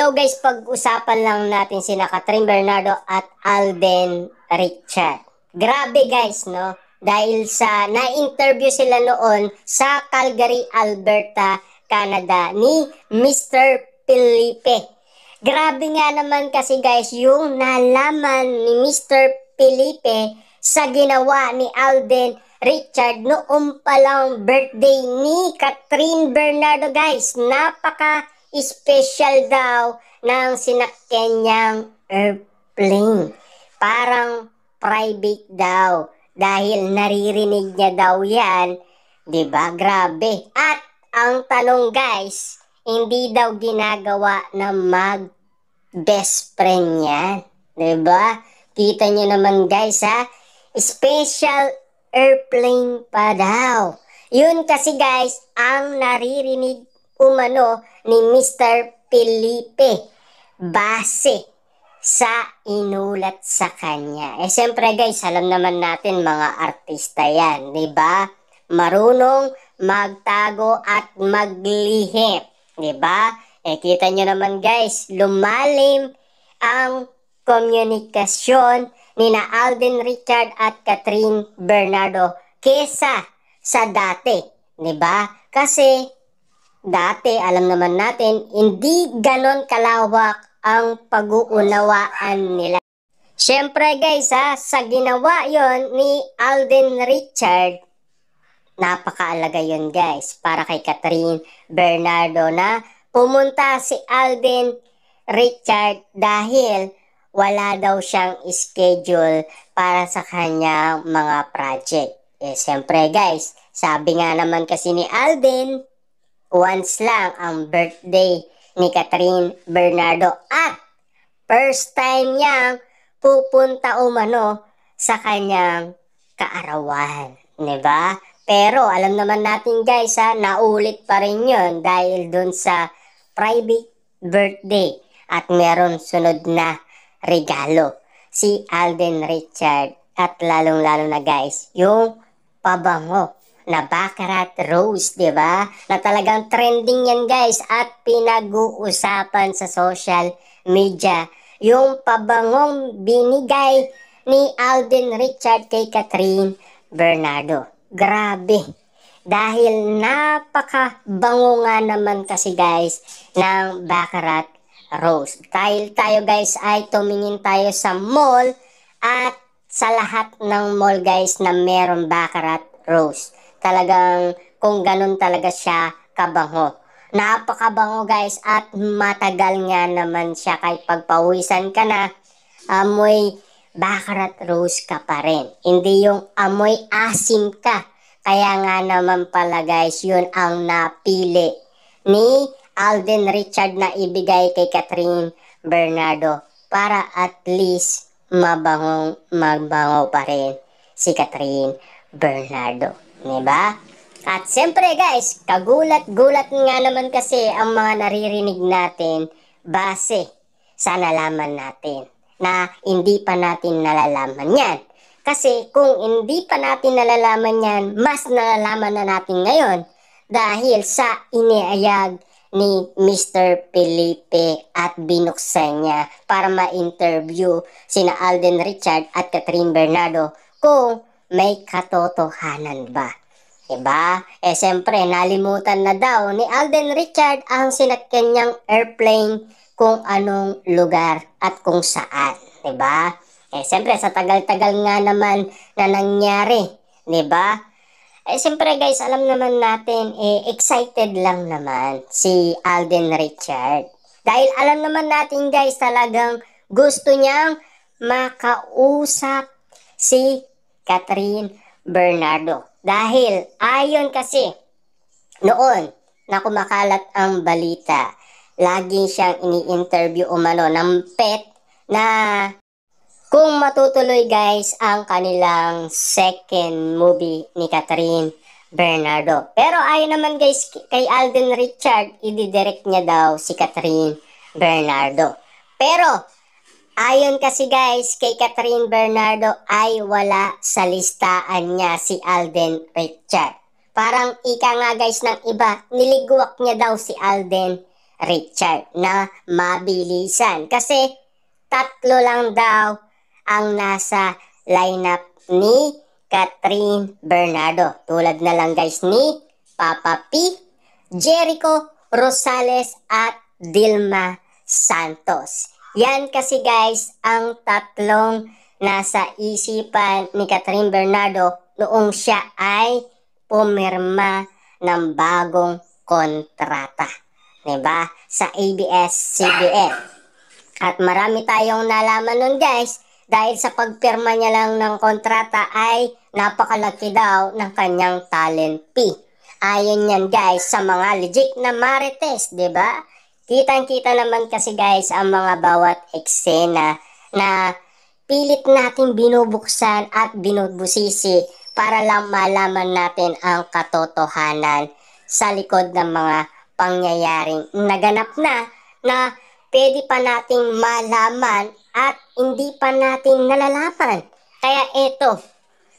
Hello guys, pag-usapan lang natin sina Catherine Bernardo at Alden Richard. Grabe guys, no? Dahil sa na-interview sila noon sa Calgary, Alberta, Canada ni Mr. Felipe. Grabe nga naman kasi guys yung nalaman ni Mr. Felipe sa ginawa ni Alden Richard noong palang birthday ni Catherine Bernardo guys. Special daw ng sinakyan niyang airplane. Parang private daw. Dahil naririnig niya daw yan. Diba? Grabe. At ang tanong guys, hindi daw ginagawa na mag-best friend yan. Diba? Kita niyo naman guys ha. Special airplane pa daw. Yun kasi guys, ang naririnig umano ni Mr. Felipe base sa inulat sa kanya. Siyempre guys, alam naman natin mga artista yan, di ba? Marunong magtago at maglihim, di ba? Kita nyo naman guys, lumalim ang komunikasyon ni na Alden Richard at Catherine Bernardo kesa sa dati, di ba? Kasi dati, alam naman natin, hindi ganon kalawak ang pag-uunawaan nila. Siyempre guys sa ginawa yon ni Alden Richard, napakaalaga yon guys para kay Catherine Bernardo na pumunta si Alden Richard dahil wala daw siyang schedule para sa kanyang mga project. Siyempre guys, sabi nga naman kasi ni Alden, once lang ang birthday ni Catherine Bernardo at first time niyang pupunta umano sa kanyang kaarawan, diba? Pero alam naman natin guys naulit pa rin yun dahil dun sa private birthday at meron sunod na regalo si Alden Richard at lalong-lalo na guys yung pabango na Baccarat Rose, di ba? Na talagang trending yan guys at pinag-uusapan sa social media. Yung pabangong binigay ni Alden Richard kay Catherine Bernardo. Grabe. Dahil napakabango nga naman kasi guys ng Baccarat Rose. Dahil tayo guys ay tumingin tayo sa mall at sa lahat ng mall guys na meron Baccarat Rose. Talagang kung ganun talaga siya kabango. Napakabango guys at matagal nga naman siya kahit pagpawisan ka na, amoy Baccarat Rose ka pa rin. Hindi yung amoy asim ka. Kaya nga naman pala guys, yun ang napili ni Alden Richard na ibigay kay Catherine Bernardo para at least mabango pa rin si Catherine Bernardo. Diba? At siyempre guys, kagulat-gulat nga naman kasi ang mga naririnig natin base sa nalaman natin na hindi pa natin nalalaman yan. Kasi kung hindi pa natin nalalaman yan, mas nalalaman na natin ngayon dahil sa iniayag ni Mr. Felipe at binuksan niya para ma-interview sina Alden Richard at Catherine Bernardo kung may katotohanan ba? Diba? Siyempre, nalimutan na daw ni Alden Richard ang sinakyan niyang airplane kung anong lugar at kung saan. Diba? Siyempre, sa tagal-tagal nga naman na nangyari. Diba? Siyempre guys, alam naman natin, excited lang naman si Alden Richard. Dahil alam naman natin guys, talagang gusto niyang makausap si Catherine Bernardo. Dahil ayon kasi noon na kumakalat ang balita, lagi siyang ini-interview umano ng PET na kung matutuloy guys ang kanilang second movie ni Catherine Bernardo. Pero ayon naman guys kay Alden Richard, i-direct niya daw si Catherine Bernardo. Pero ayon kasi guys kay Catherine Bernardo ay wala sa listaan niya si Alden Richard. Parang ika nga guys ng iba, niligwak niya daw si Alden Richard na mabilisan. Kasi tatlo lang daw ang nasa lineup ni Catherine Bernardo. Tulad na lang guys ni Papa P, Jericho Rosales at Dilma Santos. Yan kasi guys ang tatlong nasa isipan ni Catherine Bernardo noong siya ay pumirma ng bagong kontrata. Diba? Sa ABS-CBN. At marami tayong nalaman nun guys dahil sa pagpirma niya lang ng kontrata ay napakalaki daw ng kanyang talent fee. Ayon yan guys sa mga legit na marites, diba? Kitang-kita naman kasi guys ang mga bawat eksena na pilit natin binubuksan at binubusisi para lang malaman natin ang katotohanan sa likod ng mga pangyayaring naganap na pwede pa nating malaman at hindi pa natin nalalaman.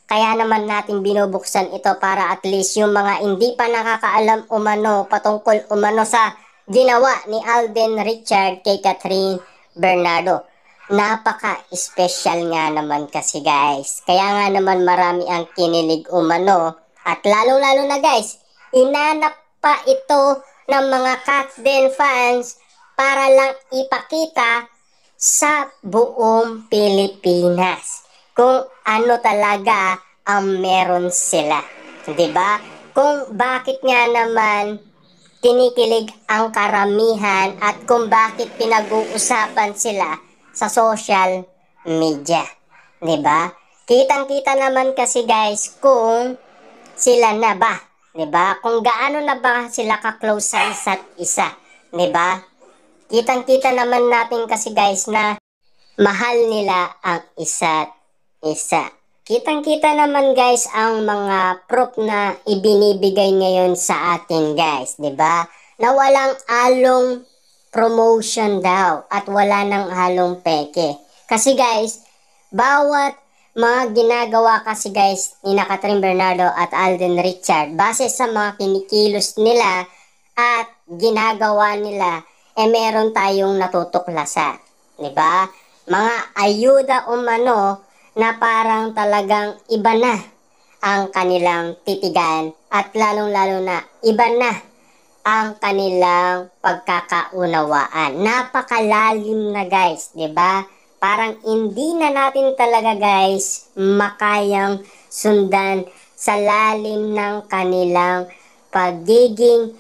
Kaya naman natin binubuksan ito para at least yung mga hindi pa nakakaalam umano patungkol umano sa ginawa ni Alden Richard kay Catherine Bernardo. Napaka-special nga naman kasi guys. Kaya nga naman marami ang kinilig umano. At lalo-lalo na guys, inanap pa ito ng mga Catden fans para lang ipakita sa buong Pilipinas kung ano talaga ang meron sila. 'Di ba? Kung bakit nga naman kinikilig ang karamihan at kung bakit pinag-uusapan sila sa social media. 'Di ba? Kitang-kita naman kasi guys kung sila na ba, 'di ba? Kung gaano na ba sila ka-close sa isa't isa, 'di ba? Kitang-kita naman natin kasi guys na mahal nila ang isa't isa. Kitang-kita naman guys ang mga proof na ibinibigay ngayon sa atin guys, 'di ba? Na walang halong promotion daw at wala nang halong peke. Kasi guys, bawat mga ginagawa kasi guys ni Catherine Bernardo at Alden Richard base sa mga kinikilos nila at ginagawa nila meron tayong natutuklasan, 'di ba? Mga ayuda umano na parang talagang iba na ang kanilang titigan at lalong-lalo na iba na ang kanilang pagkakaunawaan. Napakalalim na guys, 'di ba? Parang hindi na natin talaga guys makayang sundan sa lalim ng kanilang pagiging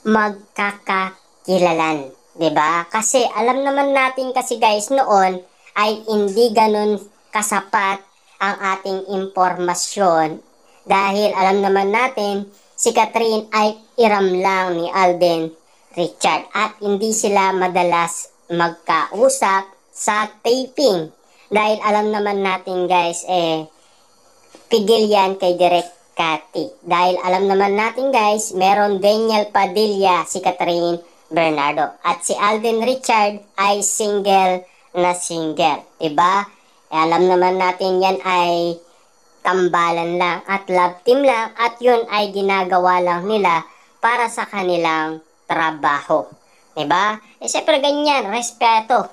magkakakilalan, 'di ba? Kasi alam naman natin kasi guys noon ay hindi ganun kasapat ang ating impormasyon dahil alam naman natin si Catherine ay iram lang ni Alden Richard at hindi sila madalas magkausap sa taping dahil alam naman natin guys pigil yan kay Direk Cathy. Dahil alam naman natin guys, meron Daniel Padilla si Catherine Bernardo. At si Alden Richard ay single na single. Diba? Alam naman natin yan ay tambalan lang at love team lang. At yun ay ginagawa lang nila para sa kanilang trabaho. Diba? Siyempre ganyan, respeto.